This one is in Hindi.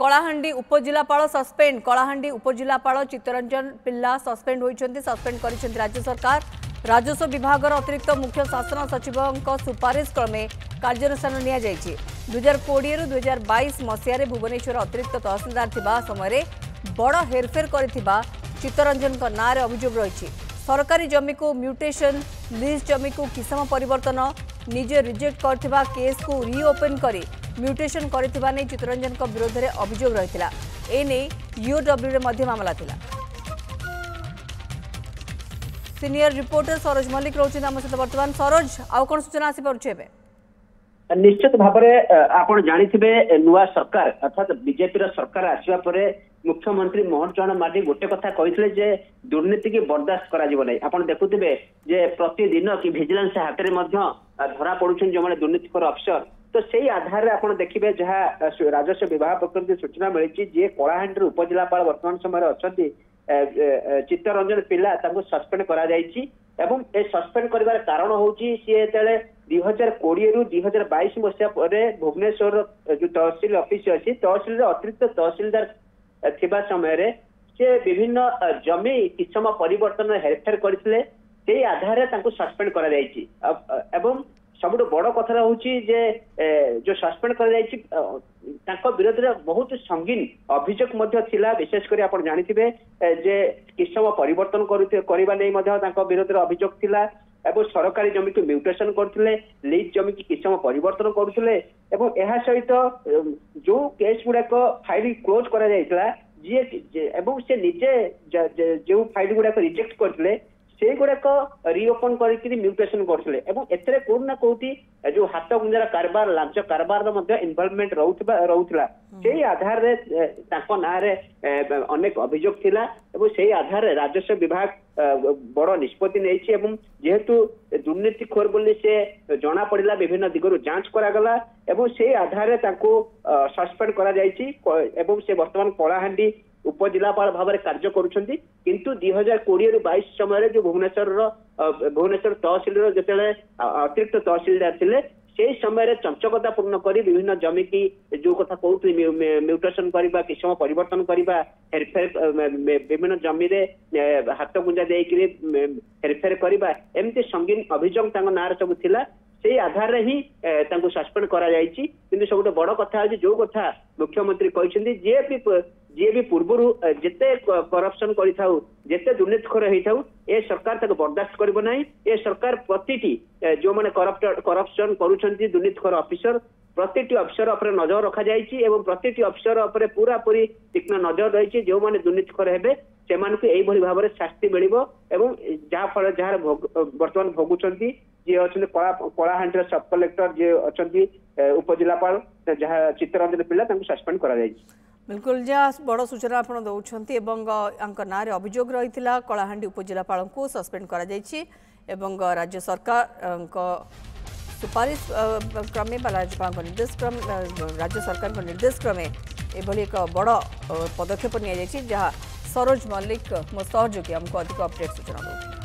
कलाहांडी उपजिलापाल सस्पेंड कलाहांडी उपजिलापाल चित्तरंजन पिल्ला सस्पेंड होइछन्ति सस्पेंड करिसेंति राज्य सरकार राजस्व विभाग अतिरिक्त मुख्य शासन सचिव सुपारिश क्रमे कार्यानुष्ठान निया जायछि 2020 रु 2022 मसिया भुवनेश्वर अतिरिक्त तहसीलदार थिबा समय बड़ हेरफेर करिथिबा चित्तरंजन नारे अभियोग रही सरकारी जमी को म्यूटेशन लीज जमी को किसम परिवर्तन निजे रिजेक्ट करथिबा केस को रीओपन करी म्यूटेशन करथिबा नै चित्तरंजन विरोध में अभियोग रही एने यूडब्ल्यू रे मामला थिला। सीनियर रिपोर्टर सरोज मल्लिक रोचन आम सहित वर्तमान सरोज आउ कौन सूचना आसी पारुछे बे निश्चित भाव में आप जानी नुआ सरकार अर्थात बीजेपी सरकार आसवा पर मुख्यमंत्री मोहन चरण मार्डी गोटे कथा कही दुर्नीति की बर्दाश्त कर देखुवे प्रतिदिन कि भिजिलेंस हाथ में धरा पड़ुं जो मैंने दुर्नीतिकर अफसर तो से आधार आप देखिए जहाँ राजस्व विभाग पक्ष सूचना मिली जी कलाहांडी उपजिलापाल वर्तमान समय अच्छा चित्तरंजन पिल्ला सस्पेंड एवं ए सस्पेंड कर कारण हूँ सी 2020 रु 2022 मसीहा भुवनेश्वर जो तहसील ऑफिस अच्छी तहसील अतिरिक्त तहसीलदार थिबा समय से विभिन्न जमी किसम परिवर्तन हेरफेर करते आधार सस्पेंड कर सब बड़ कथा हूँ जो सस्पेंड कर विरोध में बहुत संगीन अभियोग विशेषकर आप जानते जे किसम परिवर्तन करने विरोध में अभियोग थिला एवं सरकारी जमी को म्यूटेशन करते लीज जमी की किसम परिवर्तन करते सहित जो केस गुड़ाक फाइल क्लोज कर से निजे जो फाइल गुड़ाक रिजेक्ट करते से गुड़ाक रिओपन कर म्यूटेशन करते कोना कोटी जो हाथ गुंजार कारबार लांच कारबार इनवॉल्वमेंट रोला से आधार ना अनेक अभियोग थिला से आधार राजस्व विभाग बड़ निष्पत्ति नहीं जेहेतु दुर्नीतिखोर बोली से जना पड़ा विभिन्न दिगरु जांच करागला से आधार सस्पेंड कर वर्तमान कलाहांडी उपजिलापाल भाव में कार्य करुछंती किंतु 2020 रु 22 समय जो भुवनेश्वर तहसील जो अतिरिक्त तहसीलदार थिले से समय चंचकता पूर्ण कर विभिन्न जमी की जो कथा कहते म्यूटेशन करवा किसम परिवर्तन करवा हेरफेर विभिन्न जमी हाथ गुंजा देकर हेरफेर करवा एमती संगीन अभियोग ना सब थिला से आधार ही सस्पेंड कर सब बड़ कथा जो कथा मुख्यमंत्री कहते जी भी पूर्व जिते करप्शन करते दुर्नीतिखोर होता ए सरकार बर्दाश्त करना ए सरकार प्रति जो मैंने करप्शन करुँच दुर्नीतिखोर अफिसर प्रति अफिसर उपर नजर रखा जाइए प्रति अफिसर उपर पूरा पूरी तीक्ष्ण नजर रही जो मैंने दुर्नीतिखोर हे से भाव में शास्ति मिल जहाँफल जहाँ बर्तमान भोगुंट जी अच्छा कलाहांडी सब कलेक्टर जी अच्छा उपजिलापाल जहाँ चित्तरंजन पिल्ला सस्पेंड कर बिल्कुल जहाँ बड़ सूचना आप दौरान ना अभियोग रही कलाहांडी उपजिलापाल को सस्पेंड कर राज्य सरकार सुपारिश क्रमे राज्यपाल निर्देश राज्य सरकार निर्देश क्रमे एभली एक बड़ पदक्षेप नि जहाँ सरोज मल्लिक मो सहयोगी आमको अधिक अपडेट सूचना दूसरी।